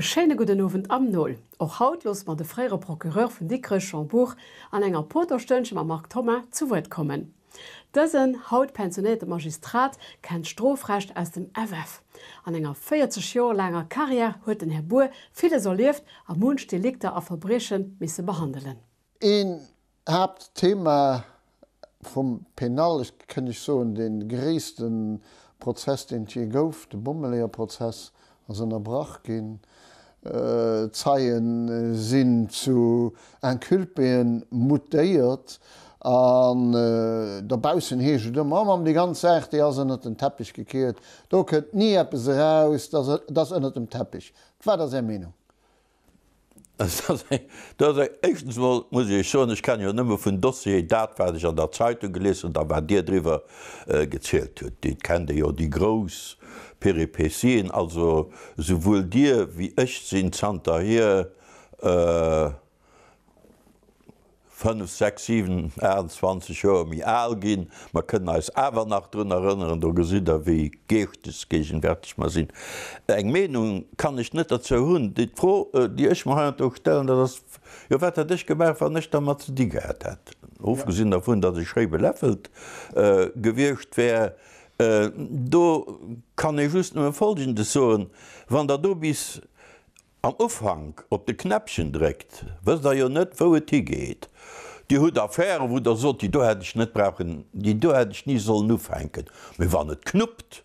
Scheine guten Abend am Null. Auch hautlos war der freie Prokureur von Dicre-Chambourg an einer Poterstönchen mit Marc Thomas zu Wort kommen. Diesen haut pensionierte Magistrat kennt Strafrecht aus dem FF. An einer 40 Jahre langer Karriere hat Herr Buhr vieles erlebt, am Wunsch Delikte und Verbrechen müssen behandeln. Ein Hauptthema vom Penal ist, kann ich so, den größten Prozess, den ich gauf, der Bombelehrprozess, also in der Brach gehen. Zeien sind zu Enkulpen mutiert an derbausen hege de Mam am die ganz Sächt die ënner den Teppich gekehrt. Do kënnt nie etwas raus, das ënner dem Teppich. War das Meinung? Echtens muss ich schon, ich kann ja nimmer vun Dossier datfertig an der Zeitung gelesen, da war Dir drüber gezählt huet. Die kennte ja die groß Peripetien, also sowohl Dir wie ich sind Santa hier 5, 6, 7, 21 Jahre mi all gin. Man können als awer nach drin erinnern, da gesinn wie gechtes gegenwärtig mal sinn. Eng Meinung kann ich net dazu hunn. Die froh, die ich mal stellen, das ja, wat dich gemerkt war nicht mat die gehabt hat. Aufgesinn davon, dass ich schreibe läffelt gewircht wär. Do kann ich just folgende so, wann da du bis am Aufhang op de Knäppchen dreckt, was da ja net wo het geht. Die hut Affäre, wo der so, die do hätte ich net brauchen, die do hätte ich nie soll nuufhenken. Me wann net knuppt,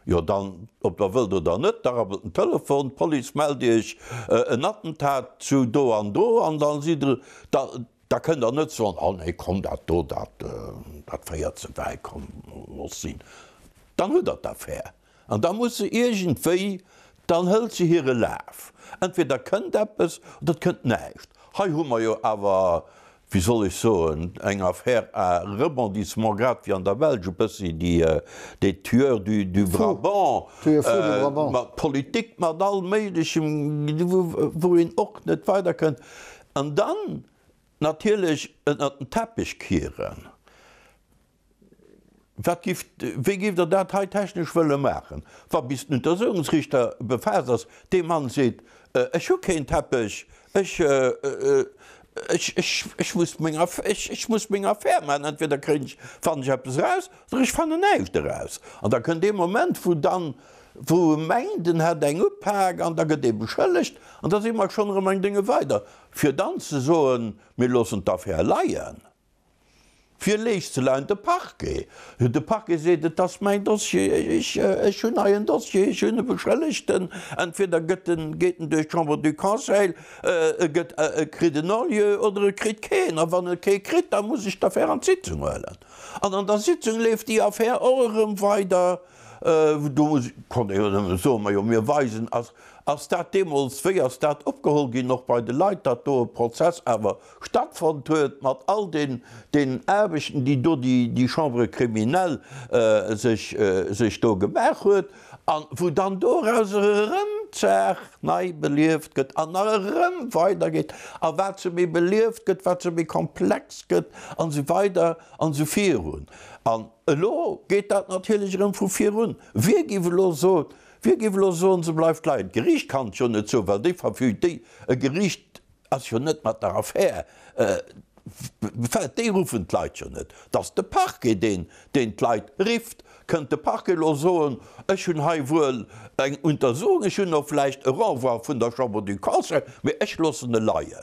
ja dann, ob der will oder net, da hab ein Telefon, Polizei melde ich ein Attentat zu do, und dann sieht er, da könnt er net so, oh nee, komm, dat feiert ze bei, komm, los sehen. Dann hut dat Affäre. Und da muss sie irgendwie, dann hält sie ihre Lauf. Entweder könnt etwas, oder das könnt nicht. Hier haben wir ja aber, wie soll ich so, eng Affaire ein Rebondissement gerade wie an der Welt, je pense, die Tueur du Brabant, Politik mit allem Möglichen, wo ihn auch nicht weiter könnt. Und dann natürlich einen Teppich kehren. Wie gibt er das technisch machen? Was bis der Untersuchungsrichter befasst, dass der Mann sagt, ich habe keinen Teppich, ich muss meine Affäre machen, entweder fand ich etwas raus, oder ich fand nichts raus. Und da kann dem Moment, wo meinen hat einen Upphag, und da geht er beschuldigt, und da sind wir schon meine Dinge weiter. Für dann zu sagen, wir lassen dafür leihen. Für legt ze de Parke. De Parke seet dats mein Dossier ich hun ein Dossier ich hunne beschëlligchten entweder gëtten geten de Chambre du Conseil gëtt Kredenolie oder krit keen, a wann krit, dann muss ich dafür an Sitzung hëllen. An der Sitzung leef die Affäre eurem weiter so mir weisen als dat Demosfir dat opgeholt gin noch bei de Leiit dat do Prozess awer stattfand huet mat all den Erbechten, die do die Chambre kriminell sich do gemerk huet, an wo dann doaus nei belieft gëtt an weitergeht, a wat ze mé belieft gëtt, wat ze mé komplex gëtt, an se weiter an se vir hun. An lo geht dat natürlich vu vir hun. Wie giwe lo so? Wir geben so, so bleibt klein. Gericht kann schon nicht so, weil die verfügt die Gericht als schon nicht mit der Affäre. Die rufen die Leute schon nicht. Dass der Parke den die Leute rift, könnte der Parke so, ich habe wohl eine Untersuchung, ich habe noch vielleicht ein Renvoi von der Chambre du Conseil, aber ich lasse eine Leihe.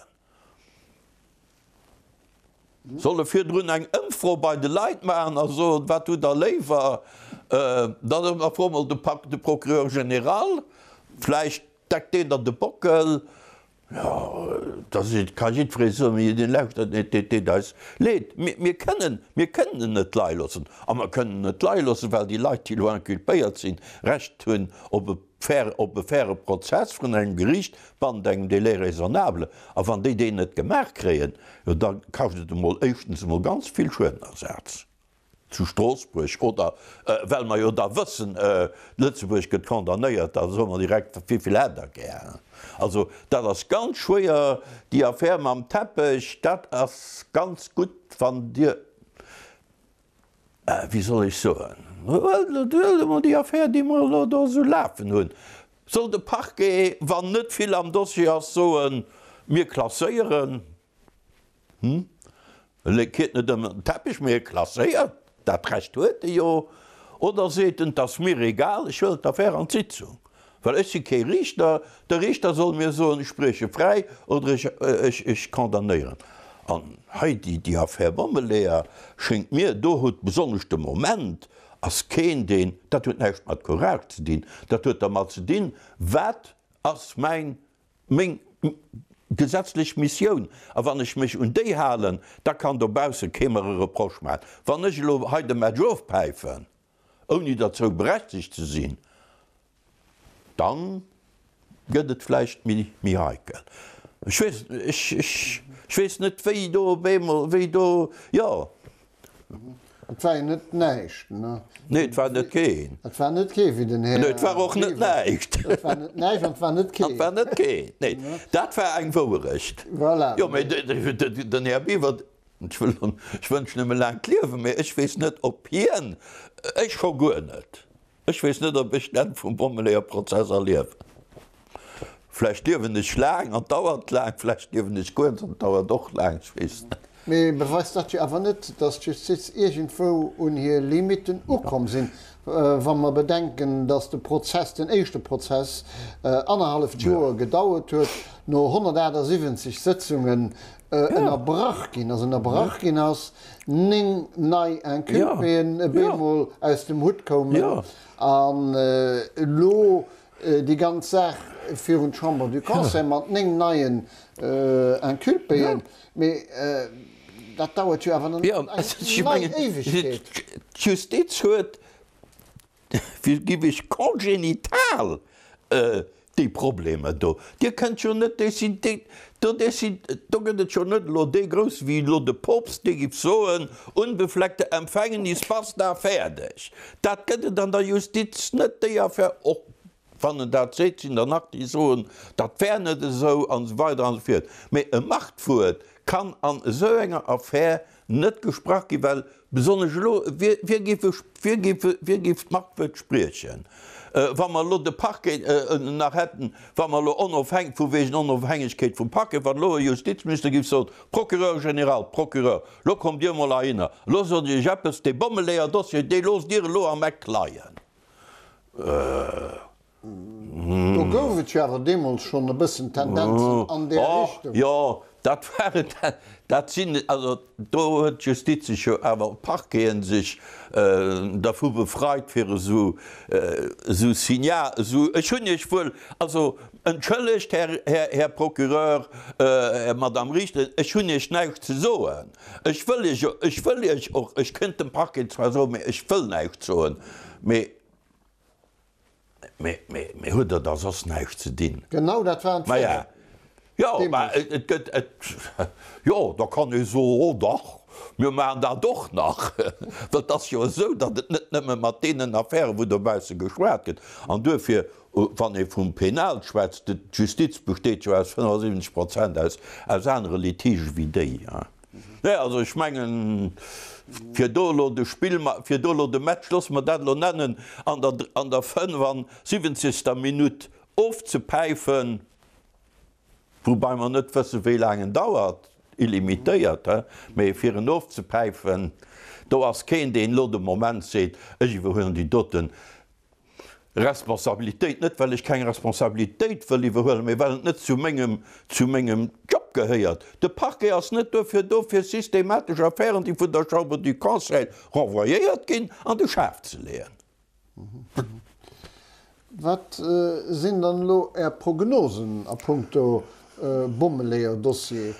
Soll fir drun eng ëmfro bei de Leiit machen, also wat du der lewer dat erformel de Procureur General, Fleich deckt den dat de Bockel, ja, dat kann jiet frisum den Lächt leet. mir kennen net leilossen, a man können net leilossen, weil die Leiit die lo enkulpéiert sinn recht hunn op faire Prozess vun eng Gericht wann eng de lé raisonnable, a wann déi de net gemerk kreen, ja, dann kauftet mal echtens mal ganz viel schöner Herz. Zu Straßburg oder well man jo da wëssen Lützeburg gët kondamnéiert, da so man direkt viel Läder gern. Also dat ass ganz schwéier die Affäre am Teppich, dat ass ganz gut van Dir wie soll ich so? Die Affäre, die man da so laufen hunn. Soll de Parquet wann net viel am Dossier so mir klasseieren net dem Teppich mir klasseiert, dat recht huete jo oder seten das mir egal, ich will der an Sitzung. Weil ich ke Richter, der Richter soll mir so spreche frei oder ich kondamnieren. An Heidi die Affäre Bommeleer schenkt mir do hut besonchte Moment as Ken den, dat huet nächt mat korrekt ze dien, dat huet der mat ze dien, wat ass mein gesetzlich Mission, a wann ich mich déi halen, da kann der Bause kämmerere Reproch mat. Wann ich lo heide mat Jof peifen, oni dat zo berechtigt ze sinn, dann gëtt et fleicht mi heikel. Ich weiß net wéi do ja. Et war net neicht. Nee, et war net kéen. Et war net kee wie den Herr. Nee, et war och net neicht. Et war net neicht an war net kee. war net kéen. Nee, dat war eng Worecht. Voilà. Ja, den Herr Biwer ich wünsch nëmme lang kliewe méi ich wees net op hien. Ich vergoer net. Ich wees net op ich net vum Bommeleer Prozess erlief. Vielleicht dürfen nicht schlagen und dauert lang, vielleicht dürfen nicht gut und dauert doch lang, ich weiß nicht. Me beweist dat je aber net, dat Justiz irgendwo un hier Limiten opkom sinn, wann man bedenken, dass der Prozess den echte Prozess 1,5 Joer gedauert huet, no 170 Sitzungen erbrach gin, also erbrach gin ass ning nei en Küpeen Bemol aus dem Hut kommen an lo die ganz Sach fir hun Chamber du Conseil mat ning neien en Küpeen. Dat dauert jo awer ewig. Justiz huet wie gi ich kongenital die Probleme do. Dir könnt jo net gët schon net lo de gross wie lo de Pops, de gi soen unbefleckte Empfängen is pass da fertig. Dat gëtt dann der Justiz net de affaire op. Van dat se in der Nacht die soen, dat fernet so ans weiter anfiriert. Mei e Machtfuet kann an so enger Affaire net gesprach gi well besonne gift Machtwet sprechen. Wa man lo de Parke nach hätten, Wa man lo onofhäng vu wegen Onofhängigkeit vum Pake, wat lo Justizminister gi so Procureur General, Procureur, lo kom Dir mal einer. Los Di Jappes de Bommeleer Dossier, dé los Dir lo am Meckleien. Do goufet jawer demmels schon e bëssen Tendenzen an der Richtung. Ja, dat sinn do huet Justiz awer Parkgeen sich vu befreit fir Signal hunnech vull entschëllecht Herr Procureur Madame Richter, Ech hunnech neich ze soen. Ich wëllech och ich kënnt dem Parkgeen zwar so ich wëll neich zoen. Me huet dat ass neich ze dien. Genau dat war ja, da kann e so dach. mir machen da doch nach. Dat das jo so, dat et net nëmme mat denen Affäre, wo der Weise geschwert gët. An dofir wann e vum Penal schwätzt, de Justiz besteet jo als 75% als andere Litige wie déi. Ja, also ich menggen fir Dolo de Matschloss mat dat lo nennen an der 75. Minute ofzepeifen, wobei man net wësse wie langen dauert, illimitéiert, méi fir en ofzepeifen, do ass kéint de lo de moment seet, iwwer hunn die Dotten Responsabiltäit net, well ich keine Responsabiltäit iwwer hëlle, méi well net zu mengegem Job gehéiert. De Parke ass net dofir systematisch Affären, die vun der Schauber du Conseil renvoyéiert ginn an de Schaf ze leen. Wat sinn dann lo Prognosen a Punkto Bommeleer Dossier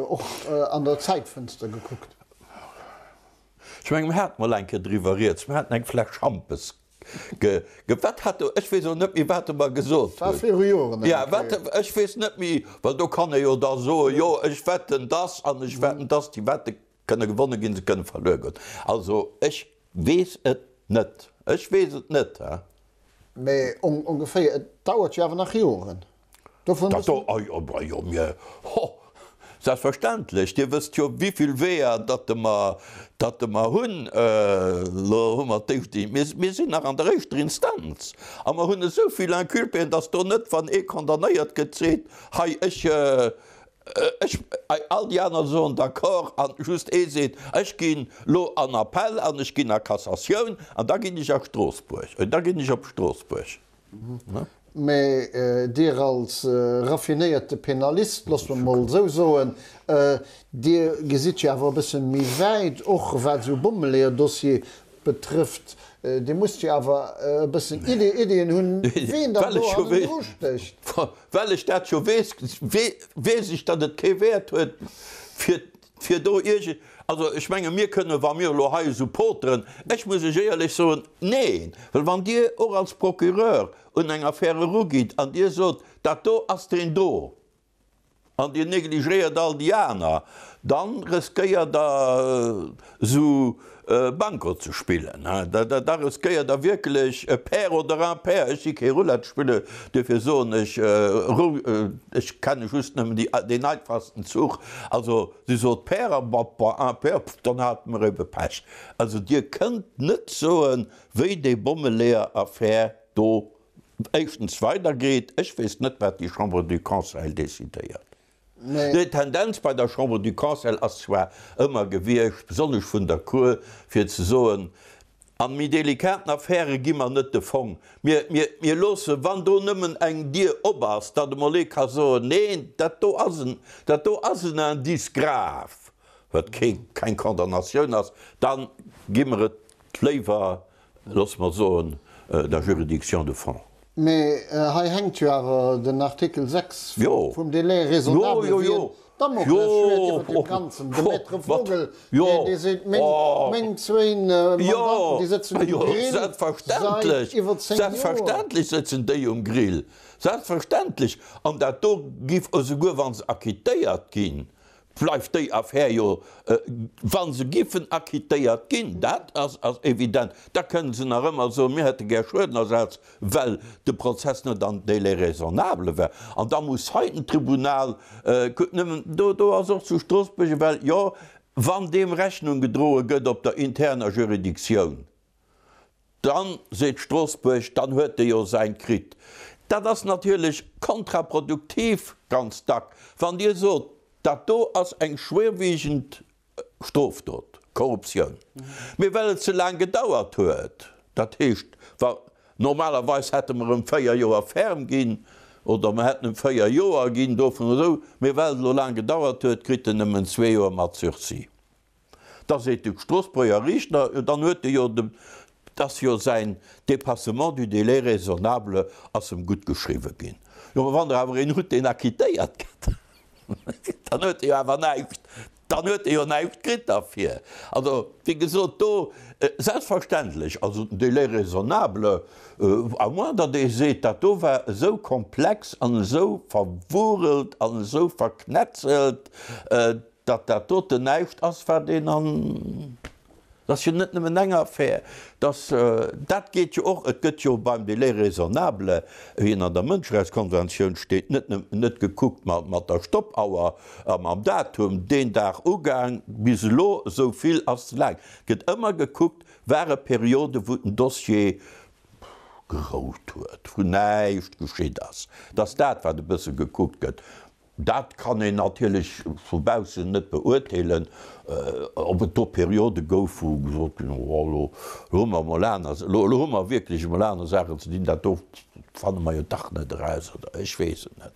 och an der Zeitfenster geguckt? Ich mein, hat mal enke driveriert, hat eng Fläch Champes gewett hat ech we net wie wat mal gesot. Ja Ech wees net mi, weil du kann jo da so Jo ech wetten das an ich wetten das die Wette kënne gewonnen gin se kënne verlögert. Also ich wees et net. Ech wees et net. Mei ungefähr et dauert jawer nach Joren. Selbstverständlich. Dir wisst ja, wieviel weh, dat de ma hunn mir sind nach an der rechter Instanz. Aber hunne soviel an Kulpen, dass du net van kondamnéiert gezählt, hey, all die anderen so d'accord an just seht, ich gin lo an Appell an ich gin a Kassation an da gin ich auf Straßburg. Da gin ich op Straßburg. Me Dir als raffinierte Penalist lass man mal so Dir gesit ja awer bisssen mi weit och wat so Bummeleer Dossier betrifft. Die muss ja awer bisssen Ideen hunn wiecht. Well ich dat jo wees ich dat et kewert huet fir do Ige. Also ich menge mir könne war mir lo ha supporteren. Ich muss ehrlich so neen, Well wann Dir och als Prokureur un eng Affäre rugit an Dir so dat do as den do. An Dir negligéiert all Diana, dann riskeiert da so Banker zu spielen. Da riskeiert da wirklich Per oder ein Per. Ich Roulette spiele dafür so ich kann just den einfachsten Zug. Also sie so Per, ein Per, dann hat man eben Pech. Also dir könnt nicht so ein wie die Bummeleer-Affäre do erstens weitergeht. Ich weiß nicht, was die Chambre du Conseil décidiert. Nee. Die Tendenz bei der Chambre du Conseil ass zwar immer gewircht, besonders vun der Kur fir ze soen. An mi delikaten Affäre gimmer net de Fong. Mir lose, wann du nëmmen eng Dir obers, dat de Molé ka so neen, dat do assen en Disgraf, wat kein Kondamnationun ass, dann gimmer et Kléwer loss mat soen der Jurisdiktion de Fond. Me ha hengt jo awer den Artikel 6 vum Delé raisonnable. Vogel selbstverständlich sitzen déi Grill. Selbstverständlich an dat do gif go wanns akkitéiert ginn. Bleif déi Affäre jo wann se giffen akkitéiert ginn, dat as evident. Da können se nach ëmmer so mir hätte ger Schrödnersatz, well de Prozess net an délé raisonnable wär. An da muss heiten Tribunal do as zu Straßburg, well ja wann dem Rechnung gedroe gëtt op der interner Jurisdiktion. Dann seet Straßburg, dann huet jo sein Krit. Dat ass natürlich kontraproduktiv ganz dack, wann Dir so dat do ass eng schwerwiegend Stof dort, Korruption. Mir well ze lang gedauert huet. Dat hecht normalerweis hätte man 4 Joer ferm ginn oder man het 4 Joer ginn do so, mir well lo lang gedauert huet, krit ëmmen 2 Joer mat Sursi. Da se du Straßburger Richter, dann huet jo dat jo sein Depassement du délai raisonnable ass gut geschriwe ginn. Jo wann awer en hut den akkitéiert ket. Dan huet jo awer neift. Dan huet jo neift krit afir. Also wie gesot do selbstverständlich also Delé raisonnable a moi dat dei seet, dat do war so komplex an so verwurelt an so verknetzelt, dat der tote neift ass ver den an. Das je net nem enger fair. Dat geht jo och et gëtt jo beim Delé raisonnable wie an der Mënschrechtskonvention steet net gekuckt mat der Stoppauer am Datum den Dach ugang bis lo soviel as lang. Gët ëmmer gekuckt wäre Periode wo d Dossier gerot huet, vu neicht geschéet ass. Das dat war de bësse gekuckt gëtt. Dat kann e natürlich vubausen net beurteilen, op et Periode gouf hummer wirklich Molanner sagen ze Di dat fan ma jo Dach net reis oder ich wees net.